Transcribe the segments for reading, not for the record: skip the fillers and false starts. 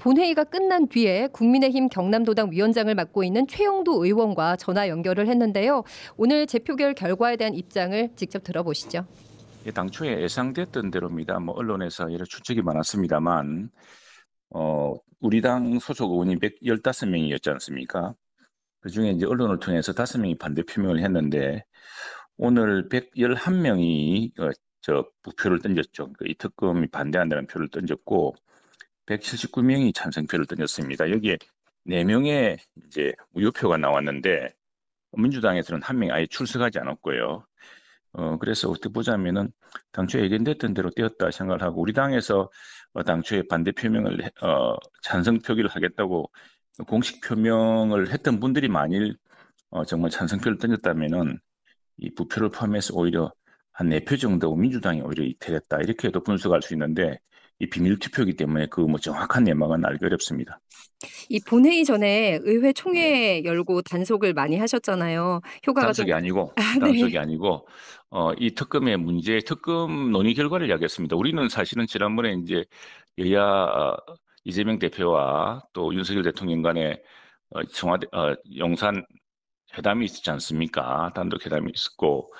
본회의가 끝난 뒤에 국민의힘 경남도당 위원장을 맡고 있는 최영도 의원과 전화 연결을 했는데요. 오늘 재표결 결과에 대한 입장을 직접 들어보시죠. 당초에 예상됐던 대로입니다. 언론에서 여러 추측이 많았습니다만, 우리 당 소속 의원이 115명이었지 않습니까? 그중에 이제 언론을 통해서 5명이 반대 표명을 했는데, 오늘 111명이 부표를 던졌죠. 이 특검이 반대한다는 표를 던졌고, 179명이 찬성표를 던졌습니다. 여기에 4명의 이제 무효표가 나왔는데, 민주당에서는 1명이 아예 출석하지 않았고요. 그래서 어떻게 보자면은 당초에 예견됐던 대로 되었다 생각을 하고, 우리 당에서 당초에 반대 표명을 찬성 표기를 하겠다고 공식 표명을 했던 분들이 만일 정말 찬성표를 던졌다면은 이 부표를 포함해서 오히려 한 4표 정도 민주당이 오히려 이탈했다, 이렇게 해도 분석할 수 있는데, 이 비밀 투표이기 때문에 그 정확한 내막은 알기 어렵습니다. 이 본회의 전에 의회 총회 열고 단속을 많이 하셨잖아요. 효과가 단속이 아니고, 네. 이 특검의 문제, 특검 논의 결과를 이야기했습니다. 우리는 사실은 지난번에 이제 여야 이재명 대표와 또 윤석열 대통령 간에 청와대 용산 회담이 있었지 않습니까? 단독 회담이 있었고,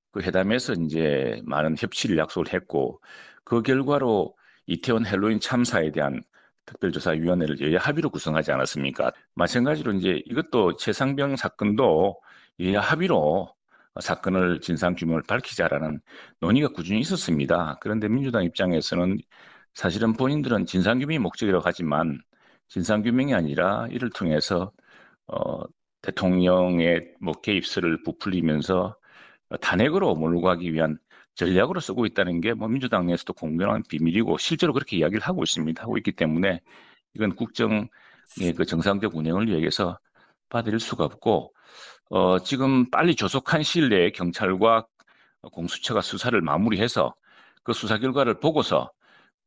그 회담에서 이제 많은 협치를 약속을 했고, 그 결과로 이태원 헬로윈 참사에 대한 특별조사위원회를 여야 합의로 구성하지 않았습니까? 마찬가지로 이제 이것도 최상병 사건도 여야 합의로 사건을 진상규명을 밝히자라는 논의가 꾸준히 있었습니다. 그런데 민주당 입장에서는 사실은 본인들은 진상규명이 목적이라고 하지만, 진상규명이 아니라 이를 통해서 어, 대통령의 개입설을 부풀리면서 탄핵으로 몰고 가기 위한 전략으로 쓰고 있다는 게 민주당 내에서도 공명한 비밀이고, 실제로 그렇게 이야기를 하고 있기 때문에 이건 국정의 그 정상적 운영을 위해서 받아들일 수가 없고, 지금 빨리 조속한 시일 내에 경찰과 공수처가 수사를 마무리해서 그 수사 결과를 보고서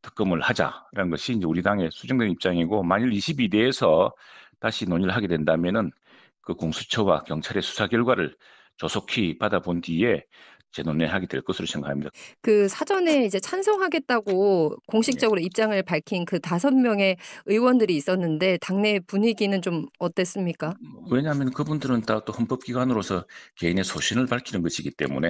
특검을 하자라는 것이 이제 우리 당의 수정된 입장이고, 만일 22대에서 다시 논의를 하게 된다면은 그 공수처와 경찰의 수사 결과를 조속히 받아본 뒤에 재논의하게 될 것으로 생각합니다. 그 사전에 이제 찬성하겠다고 예. 공식적으로 입장을 밝힌 그 5명의 의원들이 있었는데 당내 분위기는 좀 어땠습니까? 왜냐하면 그분들은 다 또 헌법기관으로서 개인의 소신을 밝히는 것이기 때문에,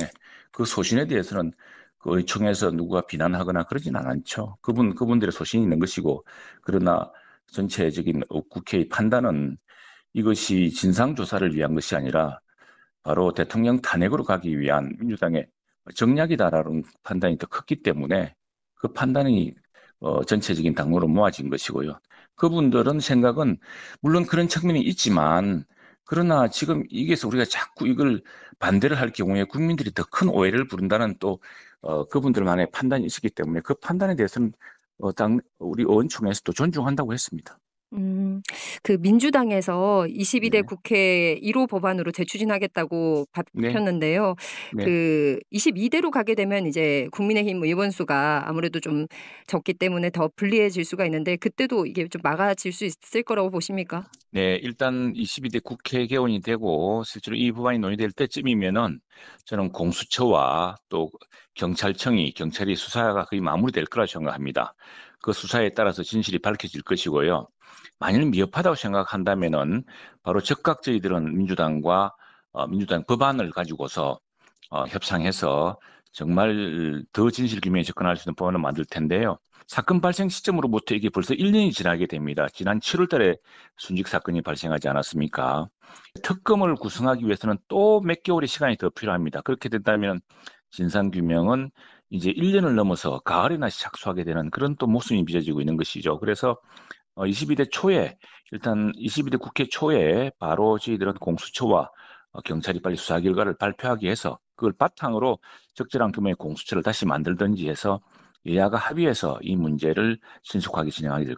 그 소신에 대해서는 그 의총에서 누가 비난하거나 그러진 않죠. 그분들의 소신이 있는 것이고, 그러나 전체적인 국회의 판단은 이것이 진상조사를 위한 것이 아니라 바로 대통령 탄핵으로 가기 위한 민주당의 정략이다라는 판단이 더 컸기 때문에, 그 판단이 전체적인 당론으로 모아진 것이고요. 그분들은 생각은 물론 그런 측면이 있지만, 그러나 지금 이게서 우리가 자꾸 이걸 반대를 할 경우에 국민들이 더 큰 오해를 부른다는 또 그분들만의 판단이 있었기 때문에, 그 판단에 대해서는 우리 의원총회에서도 존중한다고 했습니다. 음. 그 민주당에서 22대 네, 국회 1호 법안으로 재추진하겠다고 네, 밝혔는데요. 네. 그 22대로 가게 되면 이제 국민의힘 의원 수가 아무래도 좀 적기 때문에 더 불리해질 수가 있는데 그때도 이게 좀 막아질 수 있을 거라고 보십니까? 네, 일단 22대 국회 개원이 되고 실제로 이 법안이 논의될 때쯤이면은 저는 공수처와 또 경찰이 수사가 거의 마무리될 거라 생각합니다. 그 수사에 따라서 진실이 밝혀질 것이고요. 만일 미흡하다고 생각한다면은 바로 즉각 저희들은 민주당 법안을 가지고서 협상해서 정말 더 진실 규명에 접근할 수 있는 법안을 만들 텐데요. 사건 발생 시점으로부터 이게 벌써 1년이 지나게 됩니다. 지난 7월 달에 순직 사건이 발생하지 않았습니까? 특검을 구성하기 위해서는 또 몇 개월의 시간이 더 필요합니다. 그렇게 된다면 진상규명은 이제 1년을 넘어서 가을에나 착수하게 되는 그런 또 모순이 빚어지고 있는 것이죠. 그래서 22대 초에, 일단 22대 국회 초에 바로 저희들은 공수처와 경찰이 빨리 수사 결과를 발표하기 위해서 그걸 바탕으로 적절한 규모의 공수처를 다시 만들든지 해서 여야가 합의해서 이 문제를 신속하게 진행하게 될